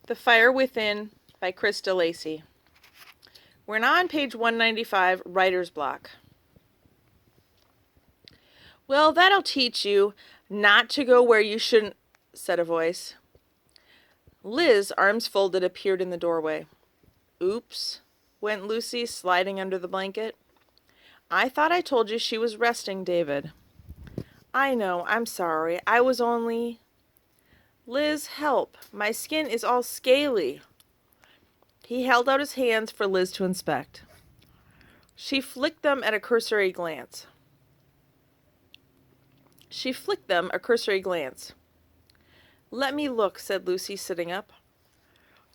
The Fire Within by Krista Lacy. We're now on page 195, Writer's Block. Well, that'll teach you not to go where you shouldn't, said a voice. Liz, arms folded, appeared in the doorway. Oops, went Lucy, sliding under the blanket. I thought I told you she was resting, David. I know, I'm sorry. I was only... Liz, help. My skin is all scaly. He held out his hands for Liz to inspect. She flicked them a cursory glance. Let me look, said Lucy, sitting up.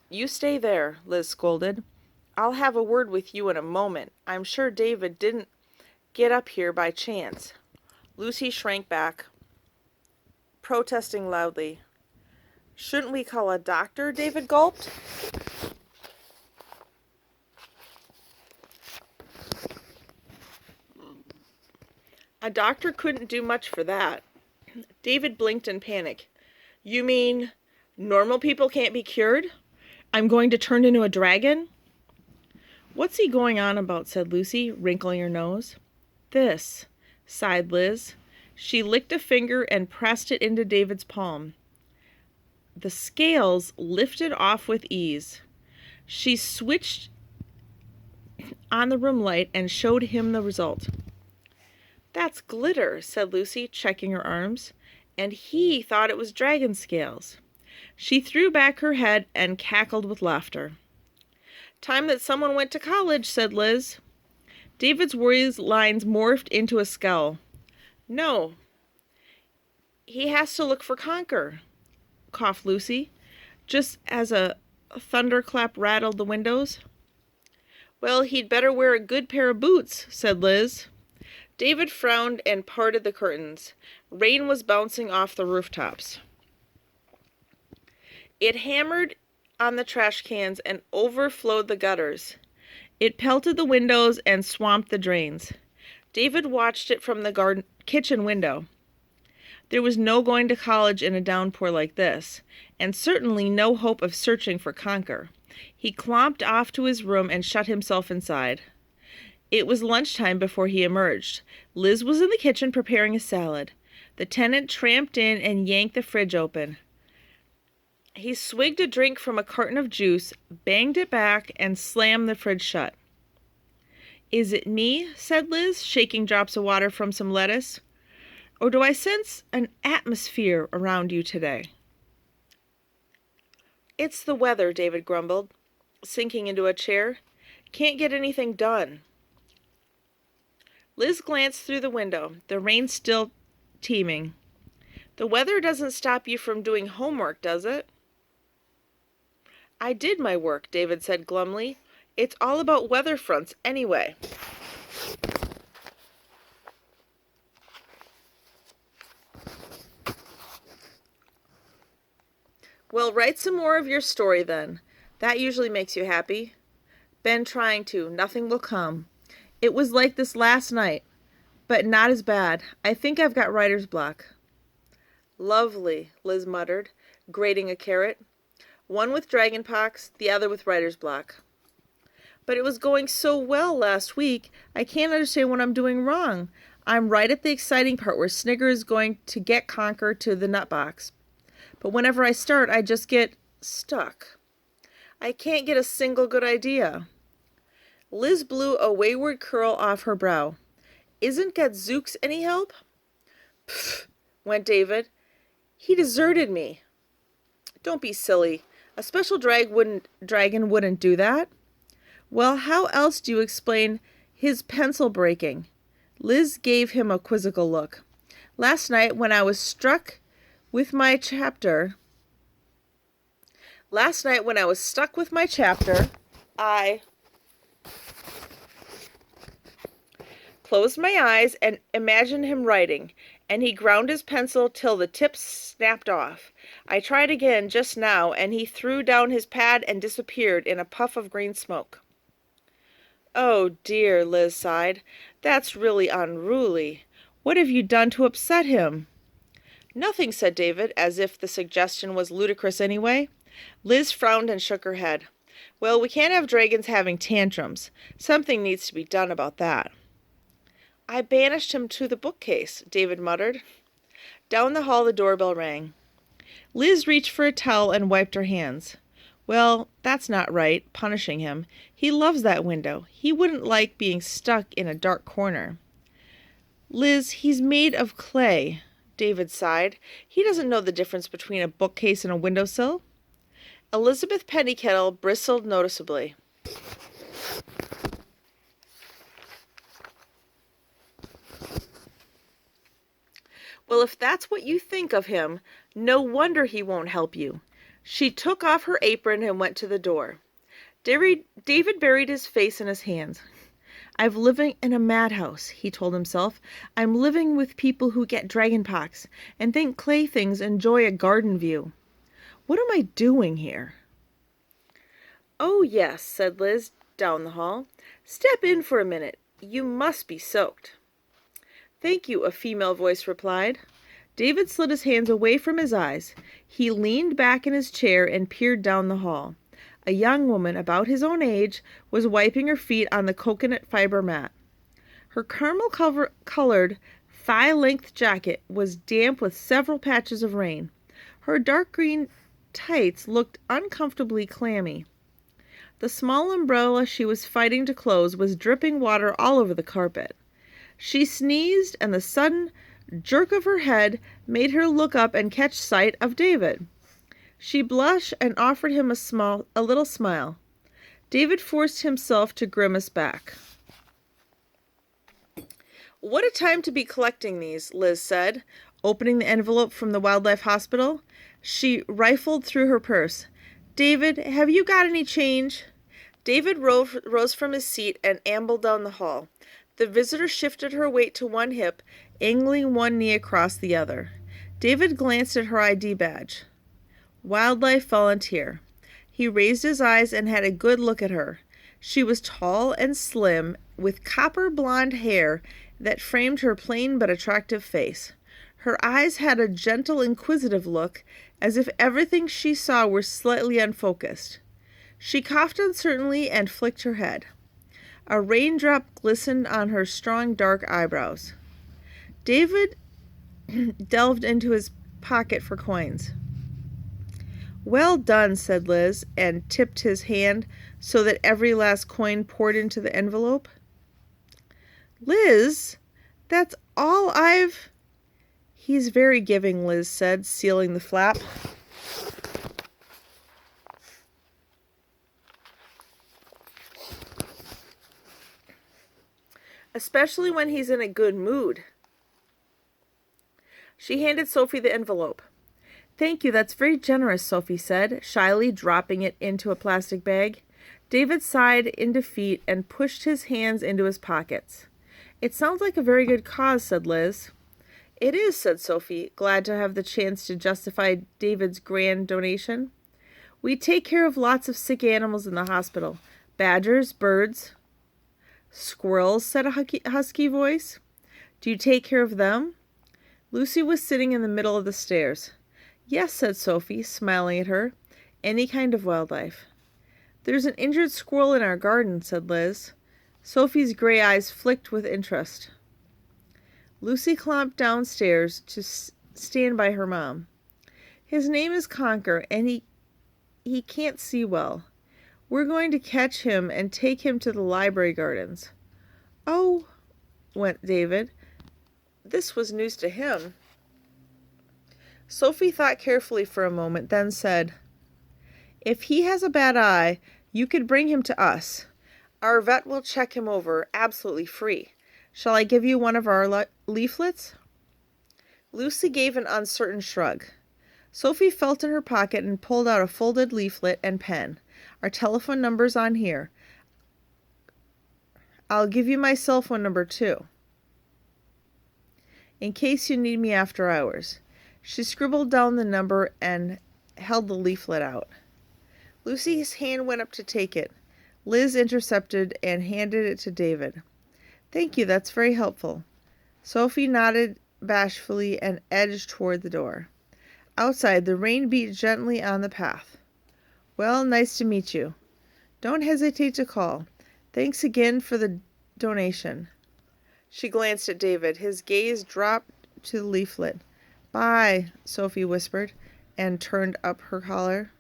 You stay there, Liz scolded. I'll have a word with you in a moment. I'm sure David didn't get up here by chance. Lucy shrank back, protesting loudly. Shouldn't we call a doctor? David gulped. A doctor couldn't do much for that. David blinked in panic. You mean normal people can't be cured? I'm going to turn into a dragon? What's he going on about, said Lucy, wrinkling her nose. This, sighed Liz. She licked a finger and pressed it into David's palm. The scales lifted off with ease. She switched on the room light and showed him the result. That's glitter, said Lucy, checking her arms, and he thought it was dragon scales. She threw back her head and cackled with laughter. Time that someone went to college, said Liz. David's worried lines morphed into a scowl. No, he has to look for Conker, coughed Lucy, just as a thunderclap rattled the windows. Well, he'd better wear a good pair of boots, said Liz. David frowned and parted the curtains. Rain was bouncing off the rooftops. It hammered on the trash cans and overflowed the gutters. It pelted the windows and swamped the drains. David watched it from the kitchen window. There was no going to college in a downpour like this, and certainly no hope of searching for Conker. He clomped off to his room and shut himself inside. It was lunchtime before he emerged. Liz was in the kitchen preparing a salad. The tenant tramped in and yanked the fridge open. He swigged a drink from a carton of juice, banged it back, and slammed the fridge shut. Is it me? Said Liz, shaking drops of water from some lettuce. Or do I sense an atmosphere around you today? It's the weather, David grumbled, sinking into a chair. Can't get anything done. Liz glanced through the window, the rain still teeming. The weather doesn't stop you from doing homework, does it? I did my work, David said glumly. It's all about weather fronts anyway. Well, write some more of your story then. That usually makes you happy. Been trying to. Nothing will come. It was like this last night, but not as bad. I think I've got writer's block. Lovely, Liz muttered, grating a carrot. One with dragonpox, the other with writer's block. But it was going so well last week, I can't understand what I'm doing wrong. I'm right at the exciting part where Snigger is going to get Conker to the nut box. But whenever I start, I just get stuck. I can't get a single good idea. Liz blew a wayward curl off her brow. Isn't Gadzooks any help? Pfft, went David. He deserted me. Don't be silly. A special dragon wouldn't do that. Well, how else do you explain his pencil breaking? Liz gave him a quizzical look. Last night when I was stuck with my chapter, I closed my eyes and imagined him writing, and he ground his pencil till the tips snapped off. I tried again just now, and he threw down his pad and disappeared in a puff of green smoke. Oh dear, Liz sighed. That's really unruly. What have you done to upset him? Nothing, said David, as if the suggestion was ludicrous anyway. Liz frowned and shook her head. Well, we can't have dragons having tantrums. Something needs to be done about that. I banished him to the bookcase, David muttered. Down the hall the doorbell rang. Liz reached for a towel and wiped her hands. Well, that's not right, punishing him. He loves that window. He wouldn't like being stuck in a dark corner. Liz, he's made of clay, David sighed. He doesn't know the difference between a bookcase and a windowsill. Elizabeth Pennycettle bristled noticeably. Well, if that's what you think of him, no wonder he won't help you. She took off her apron and went to the door. David buried his face in his hands. I'm living in a madhouse, he told himself. I'm living with people who get dragonpox and think clay things enjoy a garden view. What am I doing here? Oh, yes, said Liz down the hall. Step in for a minute. You must be soaked. Thank you, a female voice replied. David slid his hands away from his eyes. He leaned back in his chair and peered down the hall. A young woman, about his own age, was wiping her feet on the coconut fiber mat. Her caramel-colored, thigh-length jacket was damp with several patches of rain. Her dark green tights looked uncomfortably clammy. The small umbrella she was fighting to close was dripping water all over the carpet. She sneezed, and the sudden jerk of her head made her look up and catch sight of David. She blushed and offered him a little smile. David forced himself to grimace back. What a time to be collecting these, Liz said, opening the envelope from the wildlife hospital. She rifled through her purse. David, have you got any change? David rose from his seat and ambled down the hall. The visitor shifted her weight to one hip, angling one knee across the other. David glanced at her ID badge. Wildlife volunteer. He raised his eyes and had a good look at her. She was tall and slim, with copper blonde hair that framed her plain but attractive face. Her eyes had a gentle, inquisitive look, as if everything she saw were slightly unfocused. She coughed uncertainly and flicked her head. A raindrop glistened on her strong, dark eyebrows. David delved into his pocket for coins. Well done, said Liz, and tipped his hand so that every last coin poured into the envelope. Liz, that's all I've... He's very giving, Liz said, sealing the flap. Especially when he's in a good mood. She handed Sophie the envelope. Thank you, that's very generous, Sophie said, shyly dropping it into a plastic bag. David sighed in defeat and pushed his hands into his pockets. It sounds like a very good cause, said Liz. It is, said Sophie, glad to have the chance to justify David's grand donation. We take care of lots of sick animals in the hospital. Badgers, birds... Squirrels, said a husky voice. Do you take care of them? Lucy was sitting in the middle of the stairs. Yes, said Sophie, smiling at her. Any kind of wildlife. There's an injured squirrel in our garden, said Liz. Sophie's gray eyes flicked with interest. Lucy clomped downstairs to stand by her mom. His name is Conker, and he can't see well. We're going to catch him and take him to the library gardens. Oh, went David. This was news to him. Sophie thought carefully for a moment, then said, If he has a bad eye, you could bring him to us. Our vet will check him over absolutely free. Shall I give you one of our leaflets? Lucy gave an uncertain shrug. Sophie felt in her pocket and pulled out a folded leaflet and pen. Our telephone number's on here. I'll give you my cell phone number, too, in case you need me after hours. She scribbled down the number and held the leaflet out. Lucy's hand went up to take it. Liz intercepted and handed it to David. Thank you, that's very helpful. Sophie nodded bashfully and edged toward the door. Outside, the rain beat gently on the path. Well, nice to meet you. Don't hesitate to call. Thanks again for the donation. She glanced at David. His gaze dropped to the leaflet. Bye, Sophie whispered, and turned up her collar.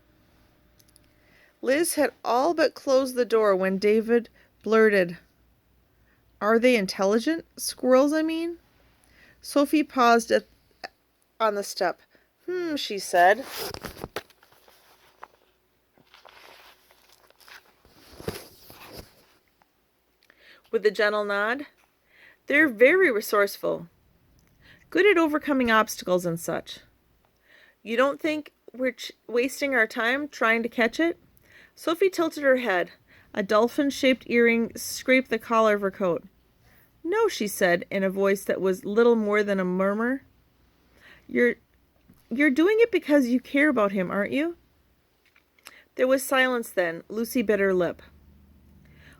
Liz had all but closed the door when David blurted, Are they intelligent? Squirrels, I mean? Sophie paused on the step. She said. With a gentle nod. They're very resourceful. Good at overcoming obstacles and such. You don't think we're wasting our time trying to catch it? Sophie tilted her head. A dolphin-shaped earring scraped the collar of her coat. No, she said, in a voice that was little more than a murmur. You're doing it because you care about him, aren't you? There was silence then. Lucy bit her lip.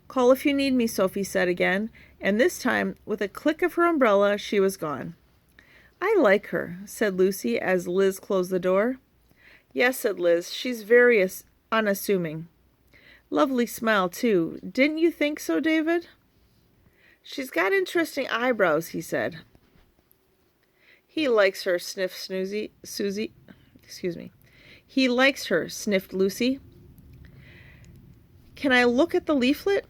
Call if you need me, Sophie said again, and this time, with a click of her umbrella, she was gone. I like her, said Lucy as Liz closed the door. Yes, said Liz, she's very unassuming. Lovely smile, too. Didn't you think so, David? She's got interesting eyebrows, he said. He likes her, sniffed Susie. He likes her, sniffed Lucy. Can I look at the leaflet?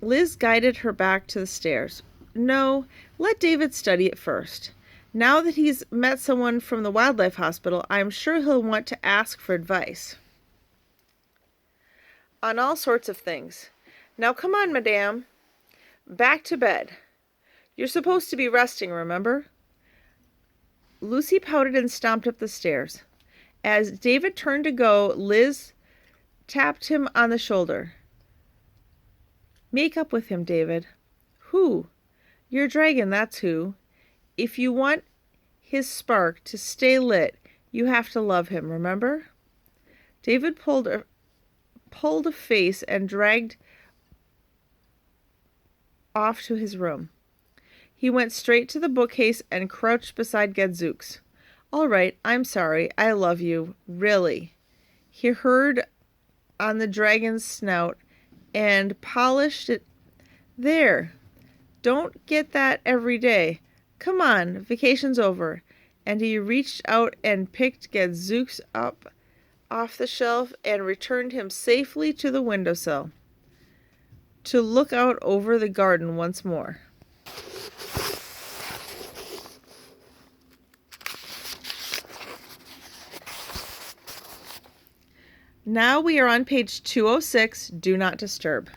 Liz guided her back to the stairs. No, let David study it first. Now that he's met someone from the wildlife hospital, I'm sure he'll want to ask for advice. On all sorts of things. Now come on, madame. Back to bed. You're supposed to be resting, remember? Lucy pouted and stomped up the stairs. As David turned to go, Liz tapped him on the shoulder. Make up with him, David. Who? Your dragon, that's who. If you want his spark to stay lit, you have to love him, remember? David pulled a face and dragged off to his room. He went straight to the bookcase and crouched beside Gadzooks. All right, I'm sorry. I love you. Really. He heard on the dragon's snout and polished it. There. Don't get that every day. Come on, vacation's over. And he reached out and picked Gadzooks up off the shelf and returned him safely to the windowsill to look out over the garden once more. Now we are on page 206, Do Not Disturb.